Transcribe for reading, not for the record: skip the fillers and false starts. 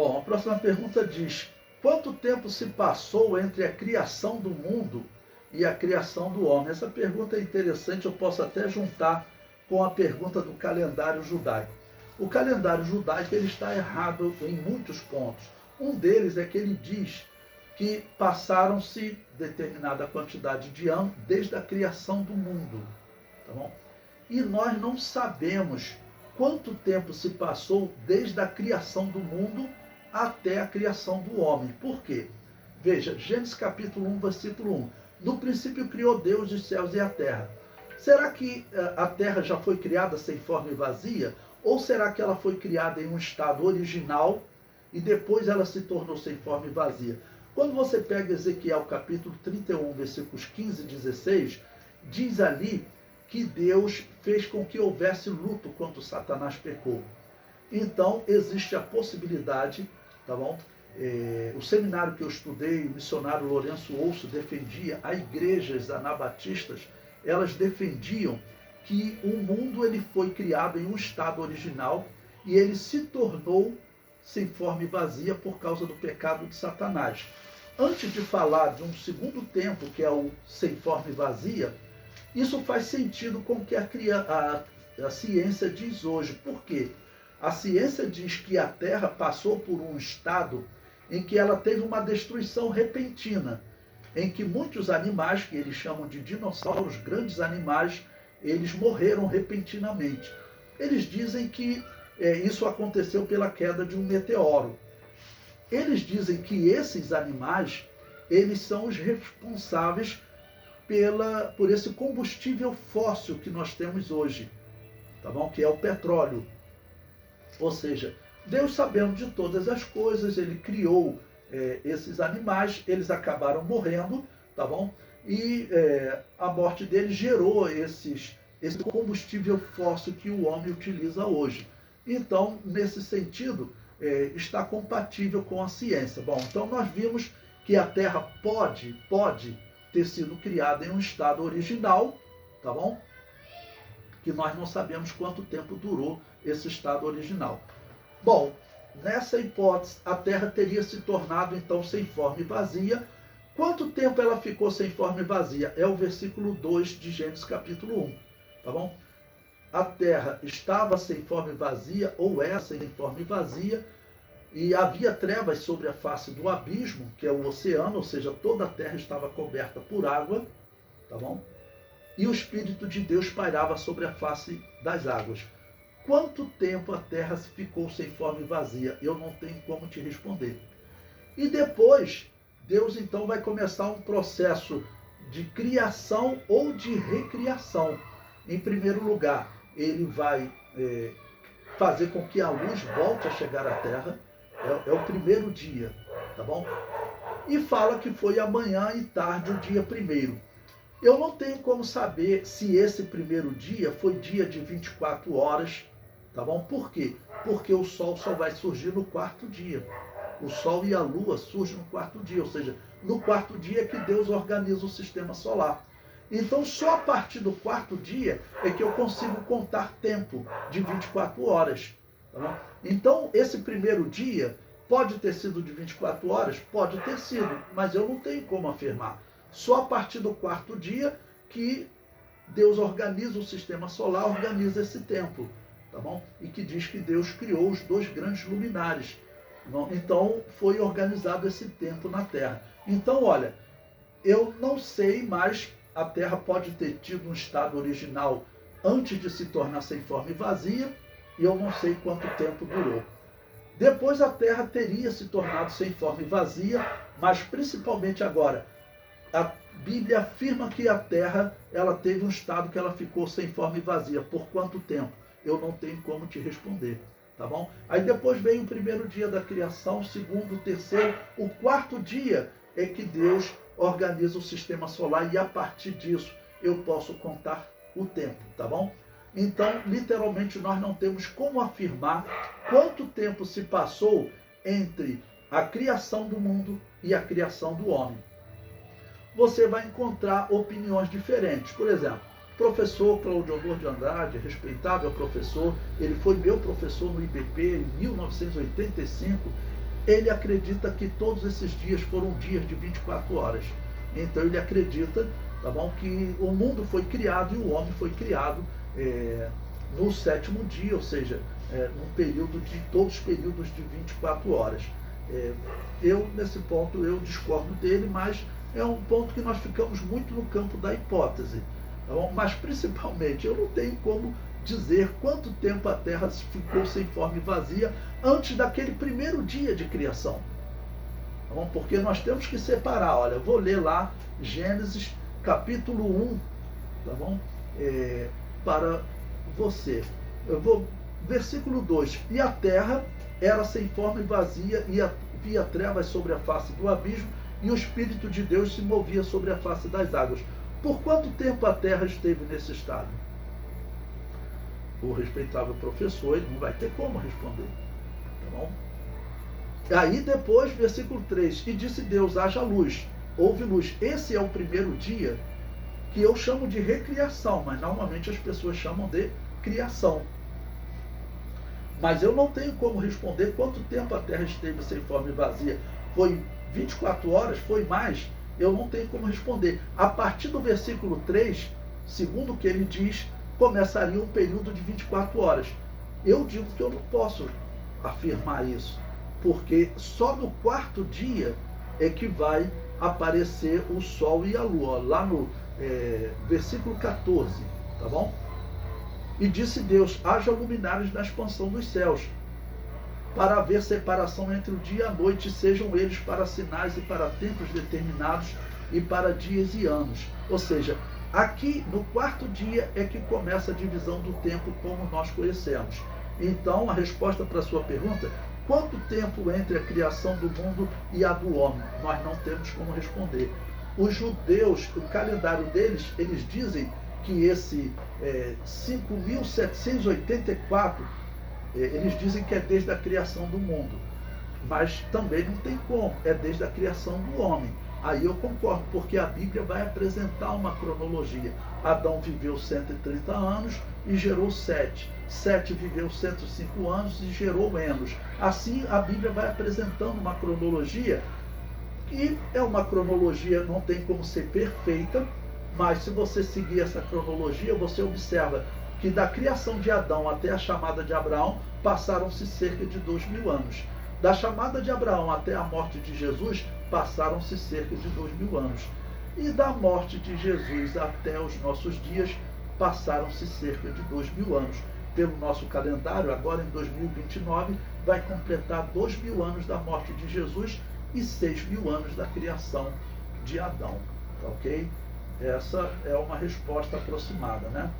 Bom, a próxima pergunta diz: quanto tempo se passou entre a criação do mundo e a criação do homem? Essa pergunta é interessante, eu posso até juntar com a pergunta do calendário judaico. O calendário judaico ele está errado em muitos pontos. Um deles é que ele diz que passaram-se determinada quantidade de anos desde a criação do mundo. Tá bom? E nós não sabemos quanto tempo se passou desde a criação do mundo até a criação do homem. Por quê? Veja, Gênesis capítulo 1, versículo 1. No princípio criou Deus os céus e a terra. Será que a terra já foi criada sem forma e vazia? Ou será que ela foi criada em um estado original e depois ela se tornou sem forma e vazia? Quando você pega Ezequiel capítulo 31, versículos 15 e 16, diz ali que Deus fez com que houvesse luto quando Satanás pecou. Então, existe a possibilidade, tá bom? O seminário que eu estudei, o missionário Lourenço Ouço defendia, as igrejas anabatistas, elas defendiam que o mundo ele foi criado em um estado original e ele se tornou sem forma e vazia por causa do pecado de Satanás. Antes de falar de um segundo tempo, que é o sem forma e vazia, isso faz sentido com o que a ciência diz hoje. Por quê? A ciência diz que a Terra passou por um estado em que ela teve uma destruição repentina, em que muitos animais, que eles chamam de dinossauros, grandes animais, eles morreram repentinamente. Eles dizem que isso aconteceu pela queda de um meteoro. Eles dizem que esses animais, eles são os responsáveis por esse combustível fóssil que nós temos hoje, tá bom? Que é o petróleo. Ou seja, Deus, sabendo de todas as coisas, ele criou esses animais, eles acabaram morrendo, tá bom? E a morte deles gerou esse combustível fóssil que o homem utiliza hoje. Então, nesse sentido, está compatível com a ciência. Bom, então nós vimos que a Terra pode ter sido criada em um estado original, tá bom? Que nós não sabemos quanto tempo durou esse estado original. Bom, nessa hipótese, a Terra teria se tornado então sem forma e vazia. Quanto tempo ela ficou sem forma e vazia? É o versículo 2 de Gênesis capítulo 1, tá bom? A Terra estava sem forma e vazia, ou é sem forma e vazia, e havia trevas sobre a face do abismo, que é o oceano, ou seja, toda a Terra estava coberta por água, tá bom? E o Espírito de Deus pairava sobre a face das águas. Quanto tempo a Terra ficou sem forma e vazia? Eu não tenho como te responder. E depois, Deus então vai começar um processo de criação ou de recriação. Em primeiro lugar, ele vai fazer com que a luz volte a chegar à Terra. É o primeiro dia, tá bom? E fala que foi amanhã e tarde o dia primeiro. Eu não tenho como saber se esse primeiro dia foi dia de 24 horas, tá bom? Por quê? Porque o sol só vai surgir no quarto dia. O sol e a lua surgem no quarto dia, ou seja, no quarto dia é que Deus organiza o sistema solar. Então, só a partir do quarto dia é que eu consigo contar tempo de 24 horas. Tá bom? Então, esse primeiro dia pode ter sido de 24 horas? Pode ter sido, mas eu não tenho como afirmar. Só a partir do quarto dia que Deus organiza o sistema solar, organiza esse tempo, tá bom? E que diz que Deus criou os dois grandes luminares. Então, foi organizado esse tempo na Terra. Então, olha, eu não sei, mas a Terra pode ter tido um estado original antes de se tornar sem forma e vazia, e eu não sei quanto tempo durou. Depois a Terra teria se tornado sem forma e vazia, mas principalmente agora, a Bíblia afirma que a Terra ela teve um estado que ela ficou sem forma e vazia. Por quanto tempo? Eu não tenho como te responder, tá bom? Aí depois vem o primeiro dia da criação, o segundo, o terceiro, o quarto dia é que Deus organiza o sistema solar e a partir disso eu posso contar o tempo, tá bom? Então, literalmente, nós não temos como afirmar quanto tempo se passou entre a criação do mundo e a criação do homem. Você vai encontrar opiniões diferentes. Por exemplo, o professor Claudiodor de Andrade, respeitável professor, ele foi meu professor no IBP em 1985, ele acredita que todos esses dias foram dias de 24 horas. Então ele acredita, tá bom, que o mundo foi criado e o homem foi criado no sétimo dia, ou seja, num período de todos os períodos de 24 horas. Eu, nesse ponto, eu discordo dele, mas é um ponto que nós ficamos muito no campo da hipótese. Tá bom? Mas, principalmente, eu não tenho como dizer quanto tempo a Terra ficou sem forma e vazia antes daquele primeiro dia de criação. Tá bom? Porque nós temos que separar. Olha, eu vou ler lá Gênesis capítulo 1, tá bom? Para você. Eu vou, versículo 2. E a terra era sem forma e vazia, e havia trevas sobre a face do abismo, e o Espírito de Deus se movia sobre a face das águas. Por quanto tempo a terra esteve nesse estado? O respeitável professor, ele não vai ter como responder. Tá bom? Aí depois, versículo 3. E disse Deus, haja luz. Houve luz. Esse é o primeiro dia que eu chamo de recriação, mas normalmente as pessoas chamam de criação. Mas eu não tenho como responder quanto tempo a terra esteve sem forma e vazia. Foi 24 horas? Foi mais? Eu não tenho como responder. A partir do versículo 3, segundo o que ele diz, começaria um período de 24 horas. Eu digo que eu não posso afirmar isso, porque só no quarto dia é que vai aparecer o sol e a lua, lá no versículo 14, tá bom? E disse Deus, haja luminares na expansão dos céus, para haver separação entre o dia e a noite, sejam eles para sinais e para tempos determinados e para dias e anos. Ou seja, aqui no quarto dia é que começa a divisão do tempo como nós conhecemos. Então, a resposta para a sua pergunta, quanto tempo entre a criação do mundo e a do homem? Nós não temos como responder. Os judeus, o calendário deles, eles dizem que esse 5.784, eles dizem que é desde a criação do mundo. Mas também não tem como, é desde a criação do homem. Aí eu concordo, porque a Bíblia vai apresentar uma cronologia. Adão viveu 130 anos e gerou Sete. Sete viveu 105 anos e gerou Enos. Assim, a Bíblia vai apresentando uma cronologia, e é uma cronologia, não tem como ser perfeita, mas se você seguir essa cronologia, você observa que da criação de Adão até a chamada de Abraão, passaram-se cerca de 2.000 anos. Da chamada de Abraão até a morte de Jesus, passaram-se cerca de 2.000 anos. E da morte de Jesus até os nossos dias, passaram-se cerca de 2.000 anos. Pelo nosso calendário, agora em 2029, vai completar 2.000 anos da morte de Jesus e 6.000 anos da criação de Adão. Ok? Essa é uma resposta aproximada, né?